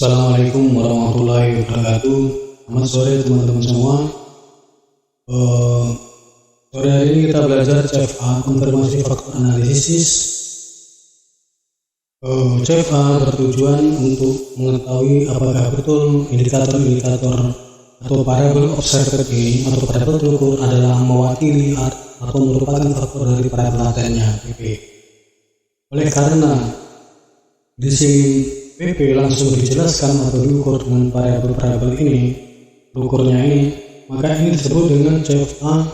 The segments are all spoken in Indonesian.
Assalamualaikum warahmatullahi wabarakatuh. Selamat sore teman-teman semua. Sore hari ini kita belajar CFA, konfirmasi faktor analisis. CFA bertujuan untuk mengetahui apakah betul indikator-indikator atau variabel observed ini atau variabel terukur adalah mewakili atau merupakan faktor dari variabel latennya PP. Oleh karena di sini PP langsung dijelaskan atau diukur dengan variabel-variabel ini, ukurnya ini, maka ini disebut dengan CFA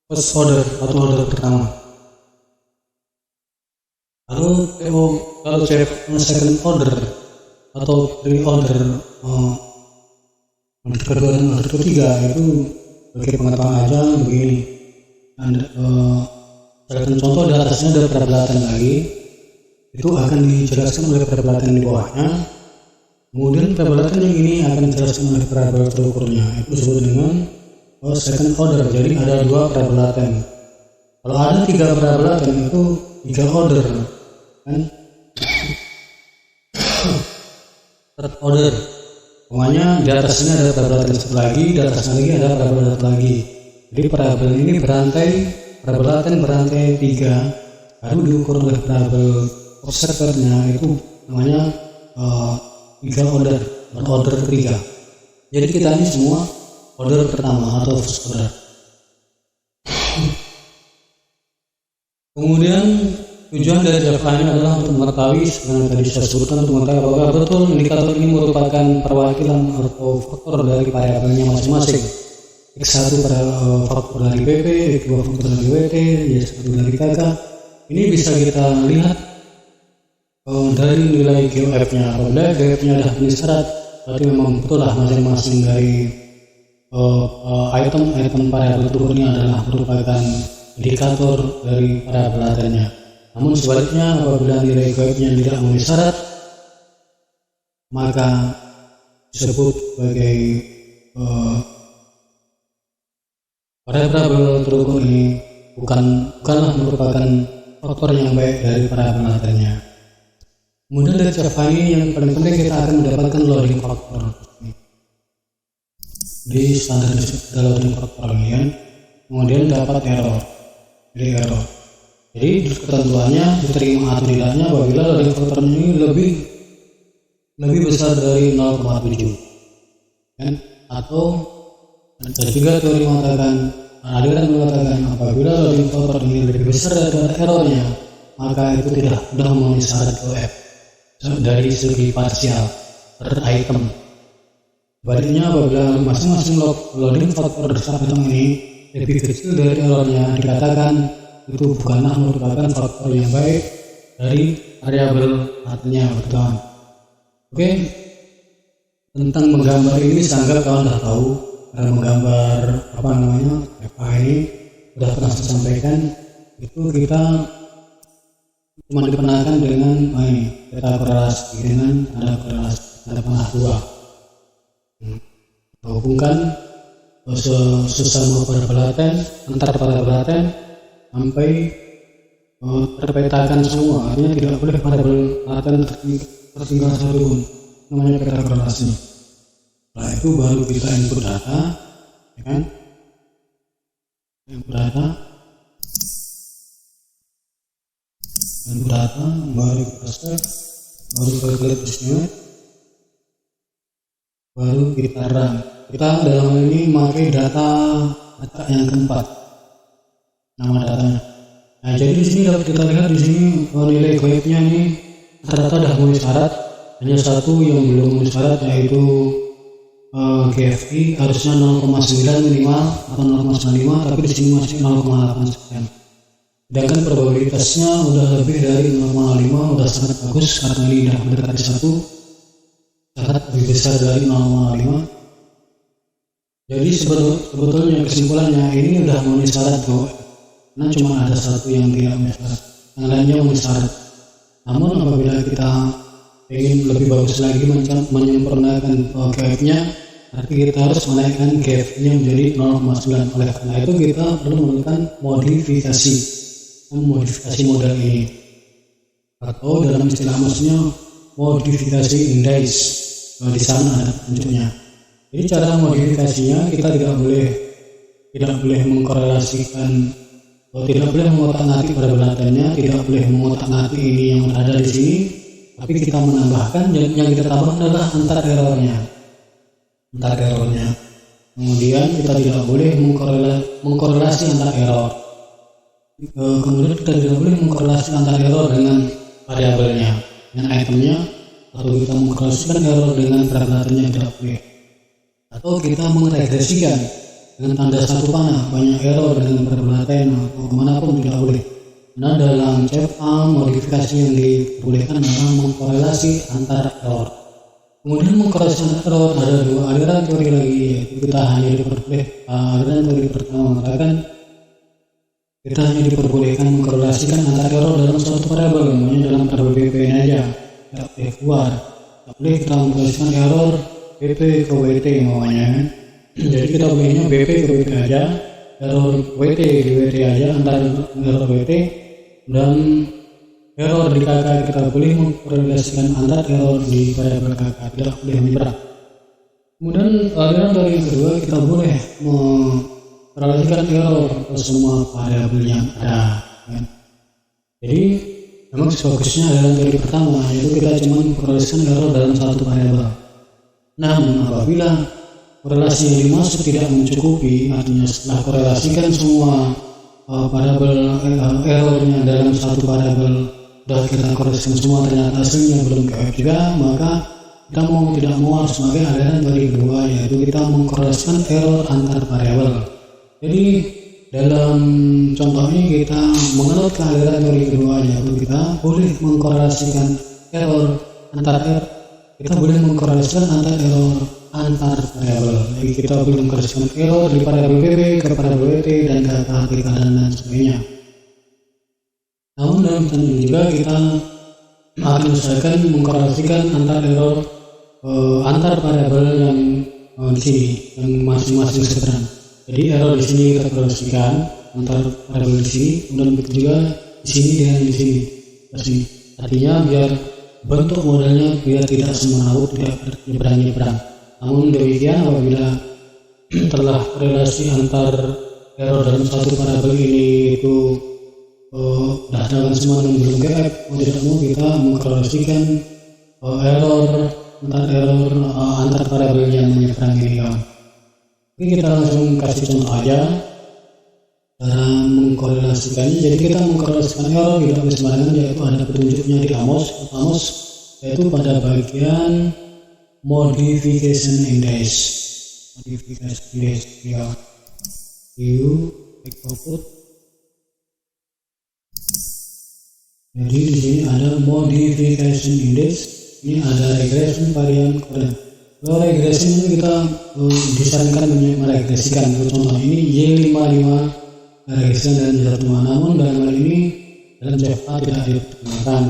first order atau order pertama. Kalau CFA second order atau three order, kedua dan order ketiga itu bagi pengetahuan aja begini. Contoh di atasnya ada variabel laten lagi. Itu akan dijelaskan oleh variabel laten di bawahnya. Kemudian variabel laten yang ini akan dijelaskan oleh variabel terukurnya. Itu disebut dengan second order. Jadi ada dua variabel laten. Kalau ada tiga variabel laten itu tiga order, kan? Third order. Pokoknya di atasnya ada variabel laten satu lagi, di atasnya lagi ada variabel laten lagi. Jadi variabel ini variabel laten berantai tiga, baru diukur oleh variabel observernya itu namanya tiga order atau order ketiga. Jadi kita ini semua order pertama atau first order. Kemudian tujuan dari CFA ini adalah untuk mengetahui, sebenarnya tadi saya sebutkan, untuk mengetahui apakah betul indikator ini merupakan perwakilan atau faktor dari variabelnya masing-masing. X1 faktor dari PP, X2 faktor dari WT, Y1 dari KK. Ini bisa kita lihat dari nilai GOF-nya. Apabila GOF-nya adalah memenuhi syarat, berarti memang betul lah masing-masing dari item variabel terukurnya adalah merupakan indikator dari variabel latennya. Namun sebaliknya, apabila nilai GOF-nya tidak memenuhi syarat, maka disebut sebagai variabel terukur ini bukanlah merupakan faktor yang baik dari variabel latennya. Kemudian dari CFA ini yang paling penting, kita akan mendapatkan loading faktor di standar loading faktor ini kan. Kemudian dapat error. Jadi ketentuannya diterima atau tidaknya apabila loading faktor ini lebih besar dari 0,7 kan. Atau ketiga teori mengatakan, apabila loading faktor ini lebih besar daripada errornya, maka itu tidak sudah memenuhi syarat GOF dari segi parsial per item. Baliknya, apabila masing-masing loading faktor item ini lebih kecil dari errornya, dikatakan itu bukanlah merupakan faktor yang baik dari variabel latennya. Oke, tentang menggambar ini sangat kawan sudah tahu. Menggambar FA ini sudah pernah saya sampaikan. Itu kita cuma diperkenalkan dengan peta korelasi dengan ada panah dua. Hubungkan sesama variabel laten antar variabel laten sampai terpetakan semua. Artinya tidak boleh variabel laten tertinggal satu pun. Namanya peta korelasi. Setelah itu baru kita input data, ya kan? Input data, baru kita save, baru calculate estimate, baru kita run. Kita dalam hal ini memakai data yang keempat, nama datanya. Nah, jadi di sini dapat kita lihat di sini nilai GOF-nya ini rata-rata sudah memenuhi syarat. Hanya satu yang belum memenuhi syarat, yaitu GFI harusnya 0,9 minimal atau 0,95, tapi di sini masih 0,8 sekian. Sedangkan probabilitasnya udah lebih dari 0,5, udah sangat bagus karena ini udah mendekati 1, sangat lebih besar dari 0,5. Jadi sebetulnya kesimpulannya ini udah memenuhi syarat kok. Nah, cuma ada satu yang tidak memenuhi syarat, yang lainnya memenuhi syarat. Namun apabila kita ingin lebih bagus lagi menyempurnakan GF-nya, arti kita harus menaikkan GF-nya menjadi 0,9. Oleh karena itu kita perlu melakukan modifikasi model ini, atau dalam istilah masnya modifikasi index. Di sana ada petunjuknya. Jadi cara modifikasinya kita tidak boleh mengkorelasikan, tidak boleh mengotak-atik pada latennya, tidak boleh mengotak-atik ini yang ada di sini, tapi kita menambahkan, yang kita tambah adalah antar errornya. Kemudian kita tidak boleh mengkorelasi antar error. Kemudian kita tidak boleh mengkorelasi antar error dengan variabelnya, dengan itemnya, atau kita mengkorelasikan error dengan parameternya, tidak boleh. Atau kita meregresikan dengan tanda satu panah banyak error dengan parameter atau kemanapun, tidak boleh. Nah, dalam CFA modifikasi yang dibolehkan adalah mengkorelasi antar error. Kemudian mengkorelasi antar error ada dua aliran teori lagi, yaitu kita hanya diperbolehkan, aliran teori pertama mengatakan kita hanya diperbolehkan mengkorelasikan antar error dalam suatu variabel, namanya dalam variabel BP aja, tidak boleh keluar. Tidak boleh kita mengkorelasikan error BP ke WT namanya kan. Jadi kita bolehnya BP ke BP aja, error WT di WT aja, antar error WT, dan error di KK kita boleh mengkorelasikan antar error di variabel KK, tidak boleh menyeberang. Kemudian aliran dari yang kedua, kita boleh mengkorelasikan error ke semua variabel yang ada kan? Jadi memang fokusnya aliran dari pertama, yaitu kita cuma mengkorelasikan error dalam satu variabel. Namun apabila korelasi yang dimaksud tidak mencukupi, artinya setelah korelasikan semua variabel errornya dalam satu variabel sudah kita korelasikan semua, ternyata hasilnya belum KF juga, maka kita mau tidak mau harus memakai aliran dari kedua, yaitu kita mengkorelasikan error antar variabel. Jadi dalam contoh ini kita mengenal ke aliran dari kedua, yaitu kita boleh mengkorelasikan error antar error, kita boleh mengkorelasikan antar error antar variabel. Jadi kita boleh mengkorelasikan error di variabel BB ke variabel WT dan ke KTK dan sebagainya. Namun dalam contoh juga kita akan usahakan mengkorelasikan antar error antar variabel yang di sini, yang masing-masing sederhana. Jadi error di sini kita korelasikan antar variabel di sini, kemudian begitu juga di sini dengan di sini. Artinya biar bentuk modelnya biar tidak semena tidak nyebrang. Namun demikian apabila telah korelasi antar error dalam satu variabel ini itu dengan semua dan belum KF, mau tidak mau kita mengkorelasikan error antar variabel yang menyeberang ini kawan. Oke, kita langsung kasih contoh aja cara mengkorelasikannya. Jadi kita mengkorelasikan error tidak boleh sembarangan, yaitu ada petunjuknya di Amos, yaitu pada bagian modification index ya. View output. Jadi di sini ada modification index, ini ada regression varian kode. Kalau regression ini kita disarankan meregresikan. Contoh ini Y55 regression dan Y15. Namun dalam hal ini dalam CFA tidak diperkenalkan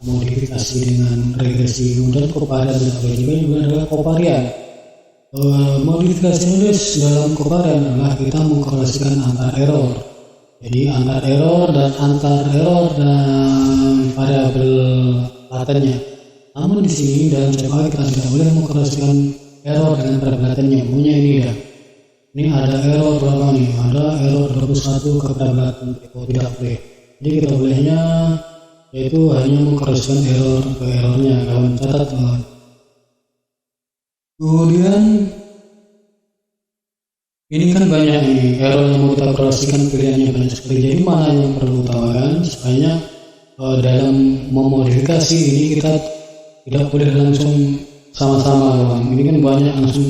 modifikasi dengan regresi. Kemudian covarian juga adalah covarian. Modifikasi index dalam covarian adalah kita mengkorelasikan antar error. Jadi antar error dan variabel latennya. Namun di sini dalam CFA kita tidak boleh mengkorelasikan error dengan variabel latennya. Punya ini ya. Ini ada error berapa nih? Ada error 21 ke variabel laten. Tidak boleh. Jadi kita bolehnya yaitu hanya mengkorelasikan error ke errornya, kawan catat kawan. Kemudian ini kan banyak nih error yang mau kita korelasikan, pilihannya banyak sekali. Jadi mana yang perlu utamakan? Supaya dalam memodifikasi ini kita tidak boleh langsung sama-sama kawan. Ini kan banyak langsung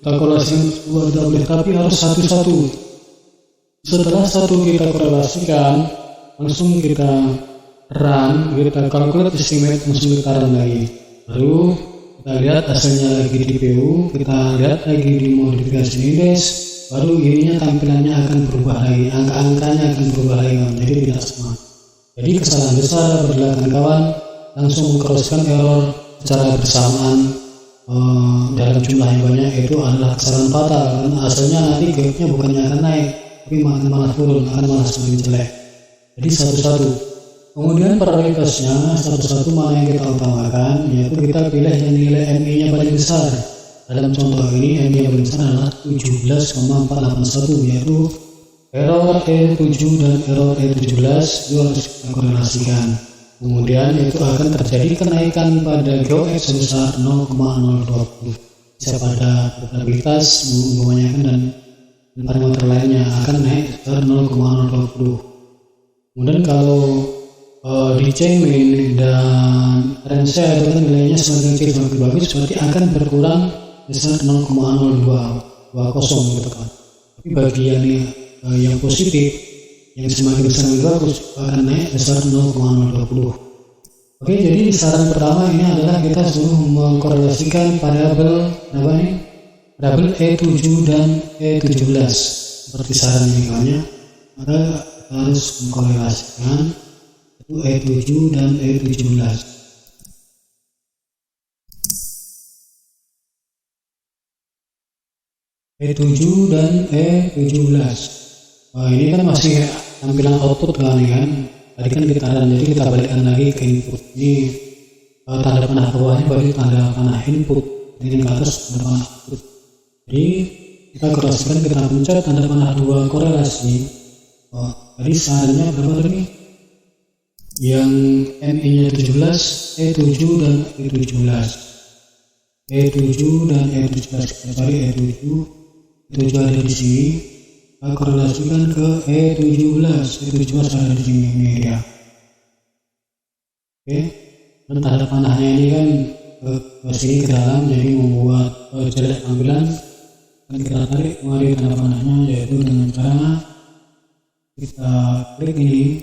kita korelasikan semua, tidak boleh, tapi harus satu-satu. Setelah satu kita korelasikan, langsung kita run, kita calculate estimate, langsung kita run lagi. Lalu kita lihat hasilnya lagi di PU, kita lihat lagi di modifikasi index, baru ininya tampilannya akan berubah lagi, angka-angkanya akan berubah lagi kawan. Jadi tidak sama. Jadi kesalahan besar adalah kawan langsung mengkorelasikan error secara bersamaan dalam jumlah yang banyak, itu adalah kesalahan fatal. Karena hasilnya nanti gapnya bukannya akan naik, tapi malah turun, akan malah semakin jelek. Jadi satu-satu Kemudian prioritasnya satu-satu mana yang kita utamakan, yaitu kita pilih yang nilai MI-nya paling besar. Dalam contoh ini MI yang paling besar adalah 17,481, yaitu error E7 dan error E17 itu harus kita korelasikan. Kemudian itu akan terjadi kenaikan pada GeoX sebesar 0,020. Bisa pada probabilitas kebanyakan dan parameter lainnya akan naik sebesar 0,020. Kemudian kalau di Cmin dan range itu kan nilainya semakin kecil semakin bagus, berarti akan berkurang besar 0,0220 gitu kan. Tapi bagi yang positif, yang semakin besar semakin bagus akan naik besar 0,020. Oke, jadi saran pertama ini adalah kita suruh mengkorelasikan variabel variabel E7 dan E17 seperti saran ini banyak, maka kita harus mengkorelasikan itu E7 dan E17. E7 dan E17. Wah, ini kan masih tampilan output kan. Tadi kan kita jadi kita balikkan lagi ke input. Ini tanda panah bawahnya berarti tanda panah input. Ini ke atas tanda panah output. Jadi kita korelasikan, kita pencet tanda panah 2 korelasi. Tadi sarannya berapa tadi? Yang MI-nya 17, E7 dan E17. E7 dan E17 kita cari E7 ada di sini. Kita korelasikan ke E17 ada di sini, ini dia. Oke, dan tanda panahnya ini kan ke sini ke dalam, jadi membuat jelek tampilan. Dan kita tarik kembali tanda panahnya, yaitu dengan cara kita klik ini,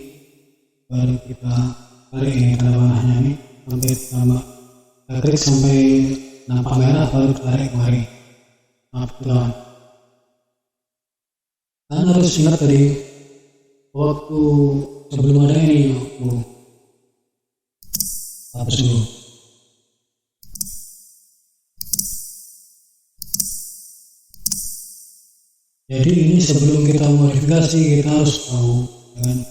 baru kita tarik ini tanda panahnya ini sampai kita klik sampai nampak merah, baru tarik kembali. Maaf teman. Kan harus ingat tadi waktu sebelum ada ini hapus dulu. Jadi ini sebelum kita modifikasi kita harus tahu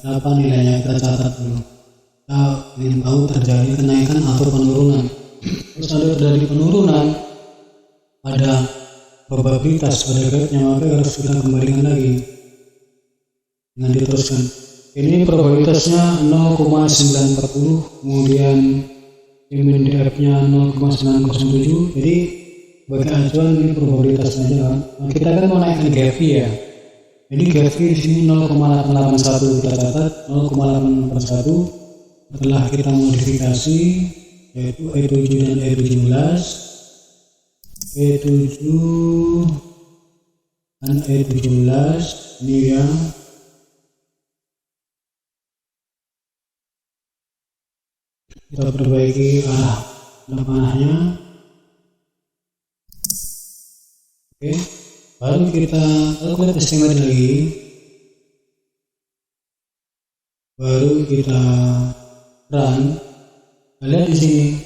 apa nilainya, kita catat dulu. Kita ingin tahu terjadi kenaikan atau penurunan. Terus ada terjadi penurunan pada probabilitas pada grade-nya, maka harus kita kembalikan lagi dengan diteruskan. Ini probabilitasnya 0,940, kemudian MNDF-nya 0,907. Jadi bagi acuan ini probabilitasnya aja kan. Nah, kita kan mau naikkan GFI ya. Jadi GFI di sini 0,881 kita catat 0,881. Setelah kita modifikasi yaitu E7 dan E17. E7 dan E17 ini yang kita perbaiki arah panahnya. Oke, baru kita lakukan estimate lagi, baru kita run. Lihat di sini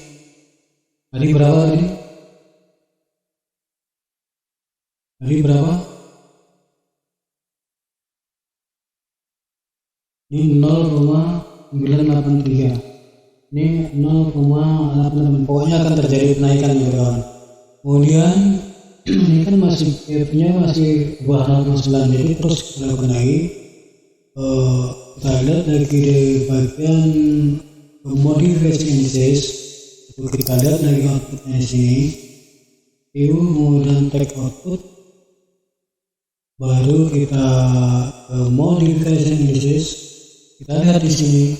tadi berapa ini? Tadi berapa? Ini 0,983. Ini 0,88. Pokoknya akan terjadi kenaikan ya kawan. Kemudian ini kan masih F-nya masih bawah 0,9, jadi terus kita lakukan lagi. Kita lihat lagi di bagian modification indices. Kita lihat lagi outputnya di sini. View kemudian take output, baru kita modification indices. Kita lihat di sini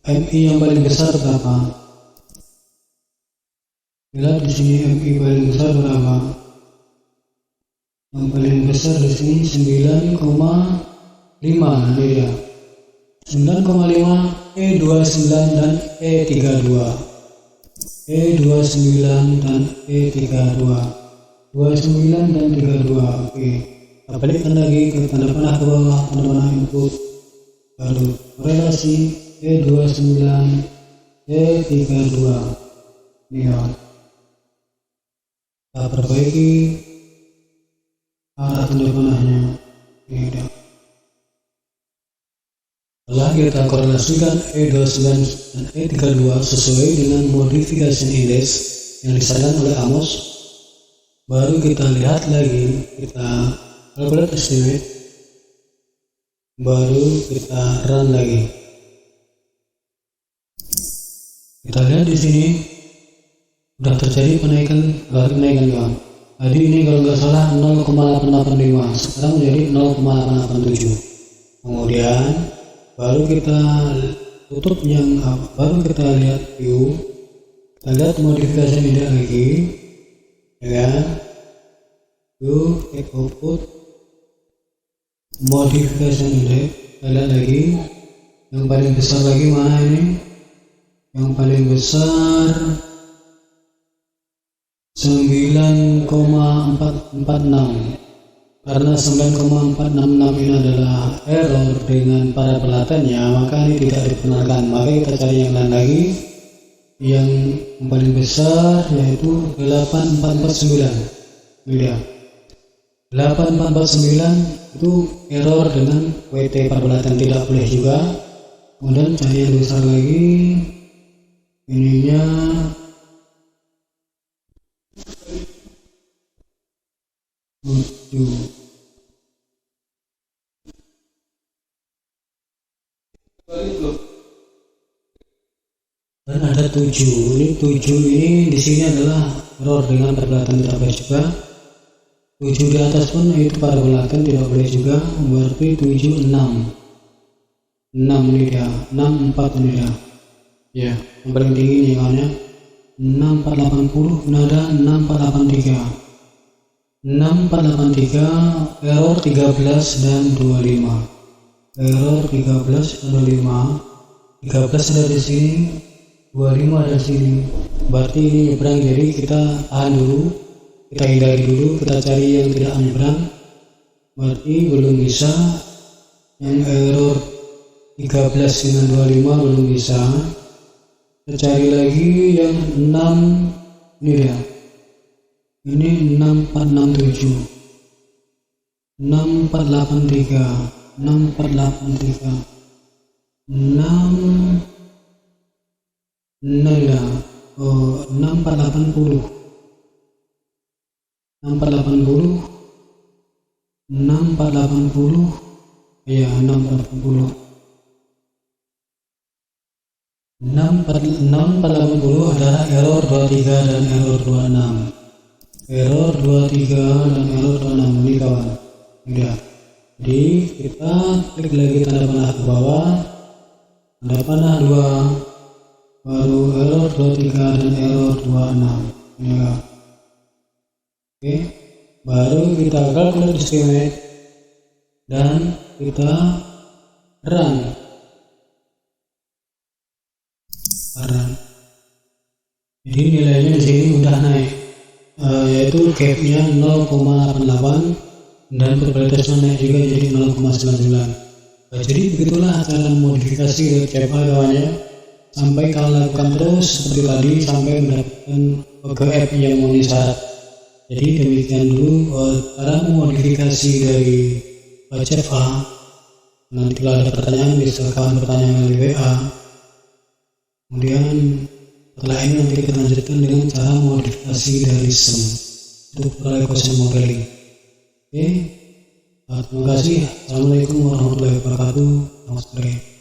MI yang paling besar berapa. Lihat di sini MI paling besar berapa. Yang paling besar di sini 9,5, ini dia 9,5, E29 dan E32. E29 dan E32, 29 dan 32. Oke, kita balikkan lagi ke tanda panah ke bawah, tanda panah input, baru korelasi E29 E32. Ini ya, kita perbaiki arah tanda panahnya. Ini udah. Setelah kita korelasikan E29 dan E32 sesuai dengan modification index yang disarankan oleh Amos, baru kita lihat lagi, kita calculate estimate, baru kita run lagi. Kita lihat di sini sudah terjadi kenaikan kawan. Tadi ini kalau nggak salah 0,885, sekarang menjadi 0,887. Kemudian baru kita tutup baru kita lihat view, kita lihat modifikasi index lagi, ya kan? View take output modification index, kita lihat lagi yang paling besar lagi mana ini? Yang paling besar 9,446, karena 9,466 ini adalah error dengan para pelatannya, maka ini tidak diperkenalkan. Maka kita cari yang lain lagi, yang paling besar yaitu 8449. Ini dia 8449, itu error dengan WT para pelatan, tidak boleh juga. Kemudian cari yang besar lagi, ininya dan ada 7. Ini 7 ini di sini adalah error dengan perbuatan tidak boleh juga. 7 di atas pun itu pada perbuatan tidak boleh juga, berarti 7 6 ini dia, 64 ini dia. Ya, yang paling tinggi ini kawannya 6480, ini ada 6483. 6483 error 13 dan 25. Error 13 dan 25. 13 ada di sini, 25 ada di sini. Berarti ini nyebrang, jadi kita tahan dulu, kita hindari dulu, kita cari yang tidak nyebrang. Berarti belum bisa. Yang error 13 dengan 25 belum bisa. Kita cari lagi yang 6, ini dia. Ini 6467, 6483, 6483, 6480, 6480, 6480, ya 6480, 6480 adalah error 23 dan error 26. Error 23 dan error 26 ini kawan. Udah. Jadi kita klik lagi tanda panah ke bawah, tanda panah 2, baru error 23 dan error 26 ini kawan. Oke, baru kita calculate estimate dan kita run. Jadi nilainya di sini udah naik, yaitu gapnya 0,88 dan probabilitasnya naik juga jadi 0,99. Jadi begitulah cara modifikasi dari CFA kawannya, sampai kalau lakukan terus seperti tadi sampai mendapatkan OGF yang memenuhi syarat. Jadi demikian dulu cara modifikasi dari CFA. Nanti kalau ada pertanyaan bisa kawan bertanya melalui WA. Kemudian setelah ini nanti kita lanjutkan dengan cara modifikasi dari SEM untuk equation modeling. Oke, terima kasih. Assalamualaikum warahmatullahi wabarakatuh. Selamat sore.